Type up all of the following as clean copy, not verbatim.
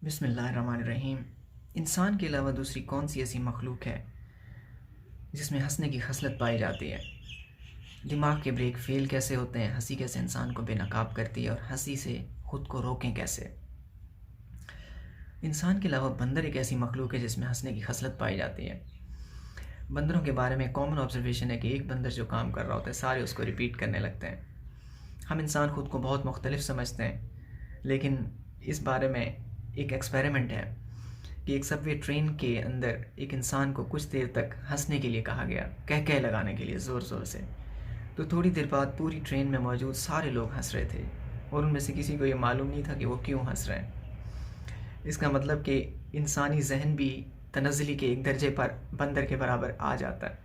बिस्मिल्लाहिर्रहमानिर्रहीम। इंसान के अलावा दूसरी कौन सी ऐसी मखलूक है जिसमें हंसने की खसलत पाई जाती है? दिमाग के ब्रेक फ़ेल कैसे होते हैं? हंसी कैसे इंसान को बेनकाब करती है और हंसी से ख़ुद को रोकें कैसे? इंसान के अलावा बंदर एक ऐसी मखलूक है जिसमें हंसने की खसलत पाई जाती है। बंदरों के बारे में कॉमन ऑब्जर्वेशन है कि एक बंदर जो काम कर रहा होता है सारे उसको रिपीट करने लगते हैं। हम इंसान ख़ुद को बहुत मुख्तलिफ समझते हैं, लेकिन इस बारे में एक एक्सपेरिमेंट है कि एक सबवे ट्रेन के अंदर एक इंसान को कुछ देर तक हंसने के लिए कहा गया, कह कह लगाने के लिए ज़ोर ज़ोर से। तो थोड़ी देर बाद पूरी ट्रेन में मौजूद सारे लोग हंस रहे थे और उनमें से किसी को ये मालूम नहीं था कि वो क्यों हंस रहे हैं। इसका मतलब कि इंसानी जहन भी तनज़्ज़ुली के एक दर्जे पर बंदर के बराबर आ जाता है।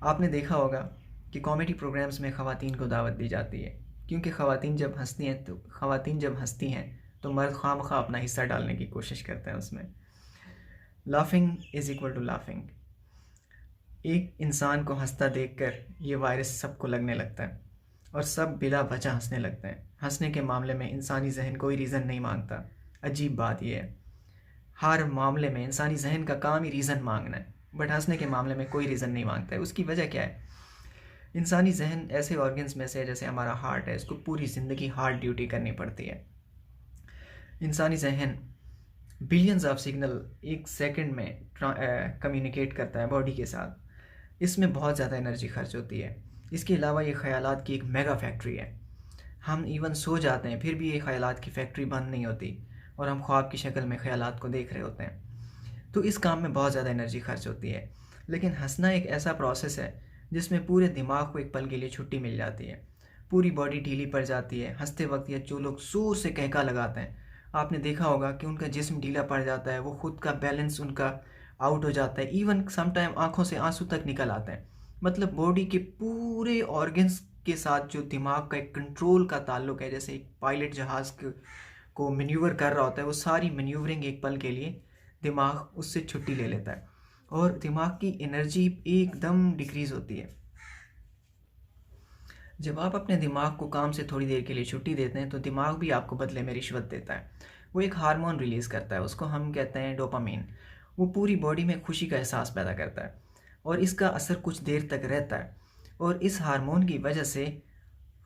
आपने देखा होगा कि कॉमेडी प्रोग्राम्स में ख़वातीन को दावत दी जाती है, क्योंकि ख़वातीन जब हंसती हैं तो मर्द खामखा अपना हिस्सा डालने की कोशिश करते हैं उसमें। Laughing is equal to laughing. एक इंसान को हंसता देखकर ये वायरस सबको लगने लगता है और सब बिला वजह हंसने लगते हैं। हंसने के मामले में इंसानी जहन कोई रीज़न नहीं मांगता। अजीब बात यह है, हर मामले में इंसानी जहन का काम ही रीज़न मांगना है, बट हंसने के मामले में कोई रीज़न नहीं मांगता है। उसकी वजह क्या है? इंसानी जहन ऐसे ऑर्गन्स में से है, जैसे हमारा हार्ट है, इसको पूरी ज़िंदगी हार्ट ड्यूटी करनी पड़ती है। इंसानी जहन बिलियंस ऑफ सिग्नल एक सेकंड में कम्युनिकेट करता है बॉडी के साथ। इसमें बहुत ज़्यादा एनर्जी खर्च होती है। इसके अलावा ये ख़यालात की एक मेगा फैक्ट्री है। हम इवन सो जाते हैं फिर भी ये ख़यालात की फैक्ट्री बंद नहीं होती और हम ख्वाब की शक्ल में ख़यालात को देख रहे होते हैं। तो इस काम में बहुत ज़्यादा एनर्जी खर्च होती है। लेकिन हंसना एक ऐसा प्रोसेस है जिसमें पूरे दिमाग को एक पल के लिए छुट्टी मिल जाती है। पूरी बॉडी ढीली पड़ जाती है हंसते वक्त। या जो लोग ज़ोर से कहका लगाते हैं, आपने देखा होगा कि उनका जिस्म ढीला पड़ जाता है, वो ख़ुद का बैलेंस उनका आउट हो जाता है, इवन समटाइम आँखों से आंसू तक निकल आते हैं। मतलब बॉडी के पूरे ऑर्गन्स के साथ जो दिमाग का एक कंट्रोल का ताल्लुक है, जैसे एक पायलट जहाज़ को मैन्यूवर कर रहा होता है, वो सारी मैन्यूवरिंग एक पल के लिए दिमाग उससे छुट्टी ले लेता है और दिमाग की एनर्जी एकदम डिक्रीज़ होती है। जब आप अपने दिमाग को काम से थोड़ी देर के लिए छुट्टी देते हैं तो दिमाग भी आपको बदले में रिश्वत देता है। वो एक हार्मोन रिलीज़ करता है, उसको हम कहते हैं डोपामीन। वो पूरी बॉडी में खुशी का एहसास पैदा करता है और इसका असर कुछ देर तक रहता है और इस हार्मोन की वजह से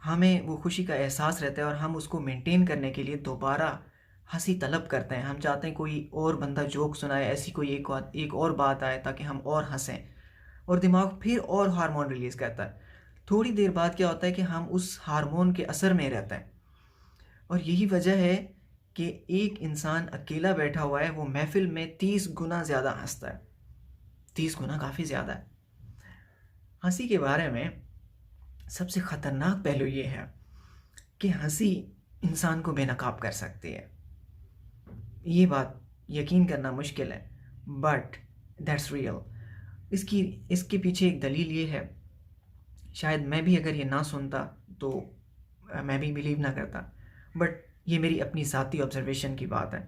हमें वो खुशी का एहसास रहता है और हम उसको मेंटेन करने के लिए दोबारा हंसी तलब करते हैं। हम चाहते हैं कोई और बंदा जोक सुनाए, ऐसी कोई एक और बात आए ताकि हम और हंसें, और दिमाग फिर और हार्मोन रिलीज़ करता है। थोड़ी देर बाद क्या होता है कि हम उस हार्मोन के असर में रहते हैं और यही वजह है कि एक इंसान अकेला बैठा हुआ है, वो महफिल में 30 गुना ज़्यादा हंसता है। 30 गुना काफ़ी ज़्यादा है। हंसी के बारे में सबसे ख़तरनाक पहलू ये है कि हंसी इंसान को बेनकाब कर सकती है। ये बात यकीन करना मुश्किल है, बट दैट्स रियल। इसके पीछे एक दलील ये है, शायद मैं भी अगर ये ना सुनता तो मैं भी बिलीव ना करता, बट ये मेरी अपनी ज़ाती ऑब्जर्वेशन की बात है।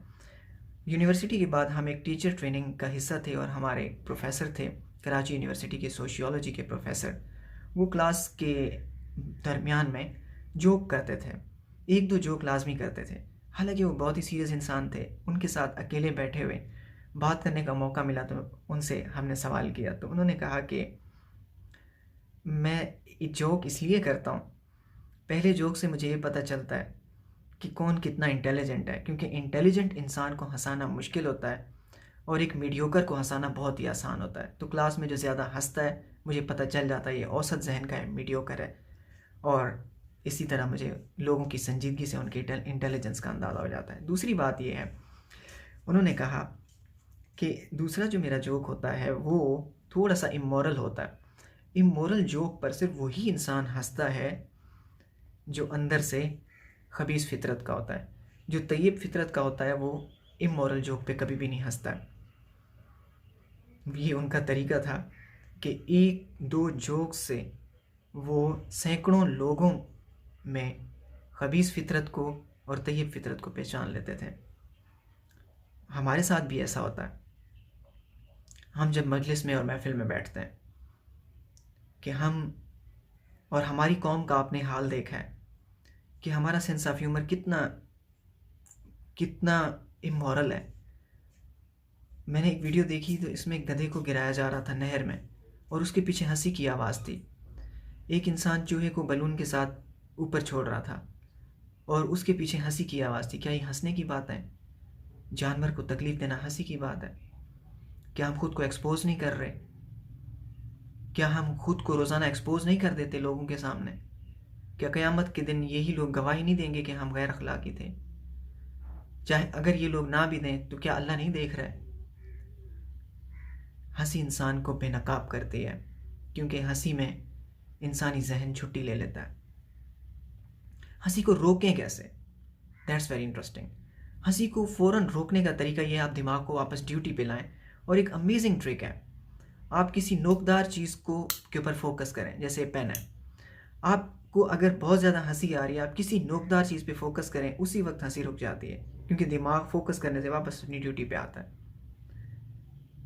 यूनिवर्सिटी के बाद हम एक टीचर ट्रेनिंग का हिस्सा थे और हमारे प्रोफेसर थे, कराची यूनिवर्सिटी के सोशियोलॉजी के प्रोफेसर। वो क्लास के दरमियान में जोक करते थे, एक दो जोक लाजमी करते थे। हालांकि वो बहुत ही सीरियस इंसान थे। उनके साथ अकेले बैठे हुए बात करने का मौका मिला तो उनसे हमने सवाल किया, तो उन्होंने कहा कि मैं जोक इसलिए करता हूँ, पहले जोक से मुझे ये पता चलता है कि कौन कितना इंटेलिजेंट है, क्योंकि इंटेलिजेंट इंसान को हंसाना मुश्किल होता है और एक मीडियोकर को हंसाना बहुत ही आसान होता है। तो क्लास में जो ज़्यादा हंसता है मुझे पता चल जाता है ये औसत जहन का है, मीडियोकर है। और इसी तरह मुझे लोगों की संजीदगी से उनके इंटेलिजेंस का अंदाज़ा हो जाता है। दूसरी बात ये है, उन्होंने कहा कि दूसरा जो मेरा जोक होता है वो थोड़ा सा इमोरल होता है। इमोरल जोक पर सिर्फ वही इंसान हंसता है जो अंदर से खबीस फितरत का होता है। जो तैयब फितरत का होता है वो इमोरल जोक पे कभी भी नहीं हंसता है। ये उनका तरीका था कि एक दो जोक से वो सैकड़ों लोगों में खबीस फितरत को और तैयब फितरत को पहचान लेते थे। हमारे साथ भी ऐसा होता है। हम जब मजलिस में और महफिल में बैठते हैं कि हम और हमारी कौम का आपने हाल देखा है कि हमारा सेंस ऑफ ह्यूमर कितना कितना इमोरल है। मैंने एक वीडियो देखी तो इसमें एक गधे को गिराया जा रहा था नहर में और उसके पीछे हंसी की आवाज़ थी। एक इंसान चूहे को बलून के साथ ऊपर छोड़ रहा था और उसके पीछे हंसी की आवाज़ थी। क्या ये हंसने की बात है? जानवर को तकलीफ़ देना हंसी की बात है? क्या हम खुद को एक्सपोज नहीं कर रहे? क्या हम खुद को रोज़ाना एक्सपोज नहीं कर देते लोगों के सामने? क्या क़यामत के दिन यही लोग गवाही नहीं देंगे कि हम गैर अखलाकी थे? चाहे अगर ये लोग ना भी दें तो क्या अल्लाह नहीं देख रहा है? हंसी इंसान को बेनकाब करती है क्योंकि हंसी में इंसानी जहन छुट्टी ले लेता है। हंसी को रोकें कैसे? That's very interesting. हंसी को फ़ौरन रोकने का तरीका ये है, आप दिमाग को वापस ड्यूटी पे लाएं। और एक अमेजिंग ट्रिक है, आप किसी नोकदार चीज़ को के ऊपर फोकस करें। जैसे पेन है, आपको अगर बहुत ज़्यादा हंसी आ रही है, आप किसी नोकदार चीज़ पे फोकस करें, उसी वक्त हंसी रुक जाती है क्योंकि दिमाग फोकस करने से वापस अपनी ड्यूटी पे आता है।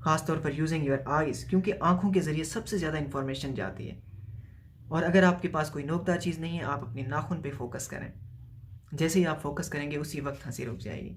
ख़ास तौर पर यूजिंग योर आइज़, क्योंकि आँखों के ज़रिए सबसे ज़्यादा इंफॉर्मेशन जाती है। और अगर आपके पास कोई नोकदार चीज़ नहीं है, आप अपने नाखून पे फोकस करें। जैसे ही आप फोकस करेंगे उसी वक्त हंसी रुक जाएगी।